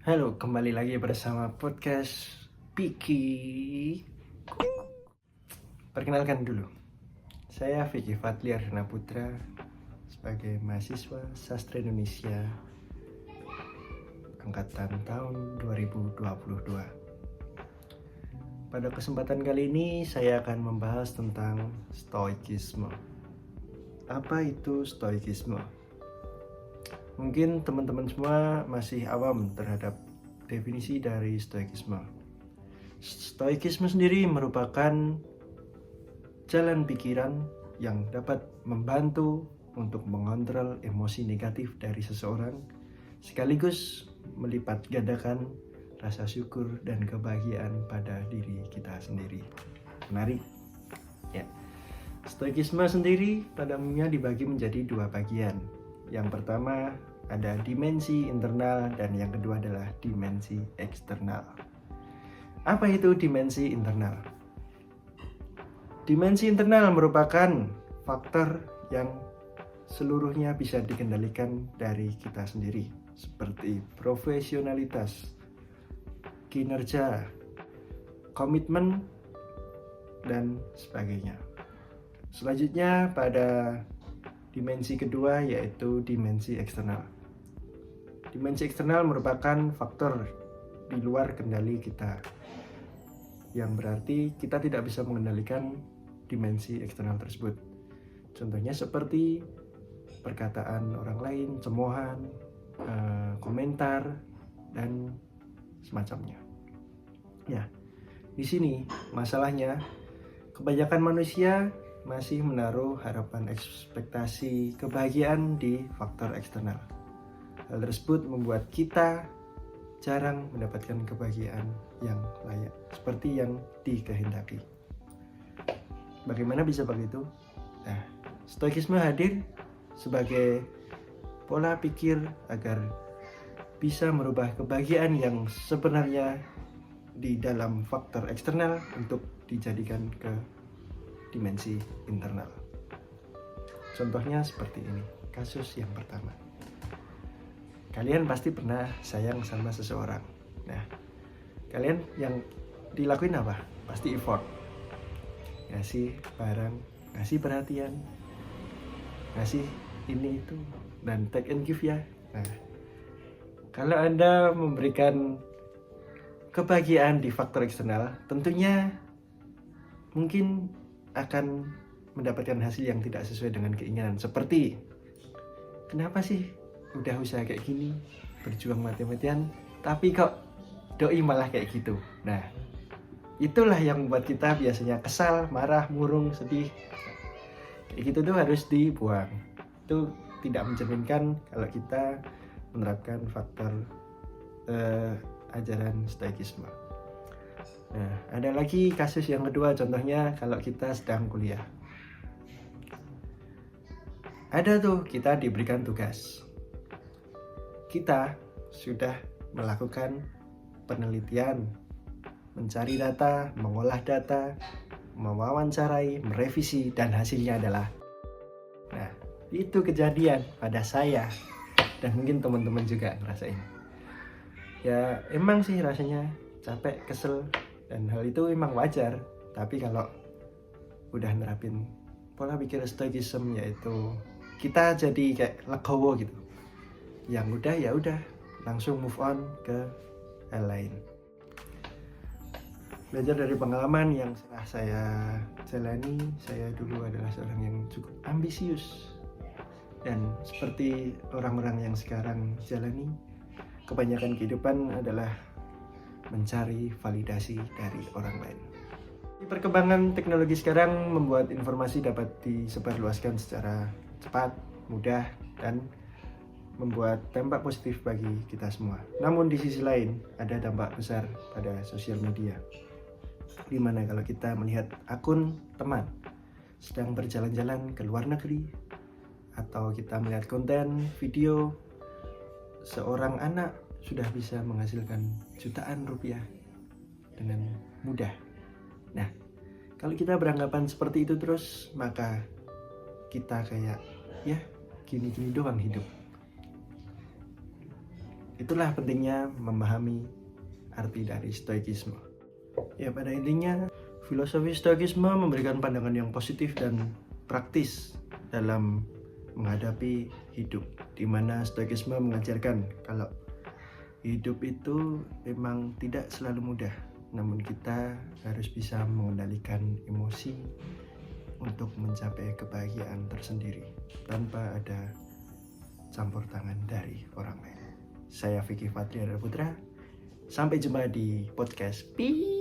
Halo, kembali lagi bersama podcast Piki. Perkenalkan dulu, saya Vicky Fadliar Putra sebagai mahasiswa sastra Indonesia angkatan tahun 2022. Pada kesempatan kali ini saya akan membahas tentang stoikisme. Apa itu stoikisme? Mungkin teman-teman semua masih awam terhadap definisi dari stoikisme. Stoikisme sendiri merupakan jalan pikiran yang dapat membantu untuk mengontrol emosi negatif dari seseorang, sekaligus melipat gandakan rasa syukur dan kebahagiaan pada diri kita sendiri. Menarik? Ya. Stoikisme sendiri pada umumnya dibagi menjadi dua bagian. Yang pertama ada dimensi internal dan yang kedua adalah dimensi eksternal. Apa itu dimensi internal? Dimensi internal merupakan faktor yang seluruhnya bisa dikendalikan dari kita sendiri, seperti profesionalitas, kinerja, komitmen, dan sebagainya. Selanjutnya pada dimensi kedua yaitu dimensi eksternal. Dimensi eksternal merupakan faktor di luar kendali kita, yang berarti kita tidak bisa mengendalikan dimensi eksternal tersebut. Contohnya seperti perkataan orang lain, cemoohan, komentar, dan semacamnya. Ya, di sini masalahnya kebanyakan manusia masih menaruh harapan ekspektasi kebahagiaan di faktor eksternal. Hal tersebut membuat kita jarang mendapatkan kebahagiaan yang layak, seperti yang dikehendaki. Bagaimana bisa begitu? Nah, stoikisme hadir sebagai pola pikir agar bisa merubah kebahagiaan yang sebenarnya di dalam faktor eksternal untuk dijadikan ke dimensi internal. Contohnya seperti ini, kasus yang pertama. Kalian pasti pernah sayang sama seseorang. Nah, kalian yang dilakuin apa? Pasti effort. Ngasih barang, ngasih perhatian, ngasih ini itu, dan take and give ya. Nah, kalau Anda memberikan kebahagiaan di faktor eksternal, tentunya mungkin akan mendapatkan hasil yang tidak sesuai dengan keinginan. Seperti, kenapa sih udah usaha kayak gini, berjuang mati-matian, tapi kok doi malah kayak gitu. Nah, itulah yang membuat kita biasanya kesal, marah, murung, sedih. Kayak gitu tuh harus dibuang. Itu tidak mencerminkan kalau kita menerapkan faktor ajaran stoikisme. Nah, ada lagi kasus yang kedua, contohnya kalau kita sedang kuliah. Ada tuh kita diberikan tugas. Kita sudah melakukan penelitian, mencari data, mengolah data, mewawancarai, merevisi, dan hasilnya adalah, nah, itu kejadian pada saya, dan mungkin teman-teman juga ngerasain. Ya, emang sih rasanya capek, kesel, dan hal itu emang wajar. Tapi kalau udah nerapin pola pikir stoikisme, yaitu kita jadi kayak legowo gitu, yang udah ya udah langsung move on ke hal lain. Belajar dari pengalaman yang setelah saya jalani, saya dulu adalah seorang yang cukup ambisius, dan seperti orang-orang yang sekarang jalani, kebanyakan kehidupan adalah mencari validasi dari orang lain. Perkembangan teknologi sekarang membuat informasi dapat disebarluaskan secara cepat, mudah, dan membuat dampak positif bagi kita semua. Namun di sisi lain ada dampak besar pada sosial media, dimana kalau kita melihat akun teman sedang berjalan-jalan ke luar negeri, atau kita melihat konten video seorang anak sudah bisa menghasilkan jutaan rupiah dengan mudah. Nah, kalau kita beranggapan seperti itu terus, maka kita kayak, ya gini-gini doang hidup. Itulah pentingnya memahami arti dari stoikisme. Ya, pada intinya filosofi stoikisme memberikan pandangan yang positif dan praktis dalam menghadapi hidup, di mana stoikisme mengajarkan kalau hidup itu memang tidak selalu mudah, namun kita harus bisa mengendalikan emosi untuk mencapai kebahagiaan tersendiri tanpa ada campur tangan dari orang lain. Saya Vicky Fadliar Putra. Sampai jumpa di podcast Piki.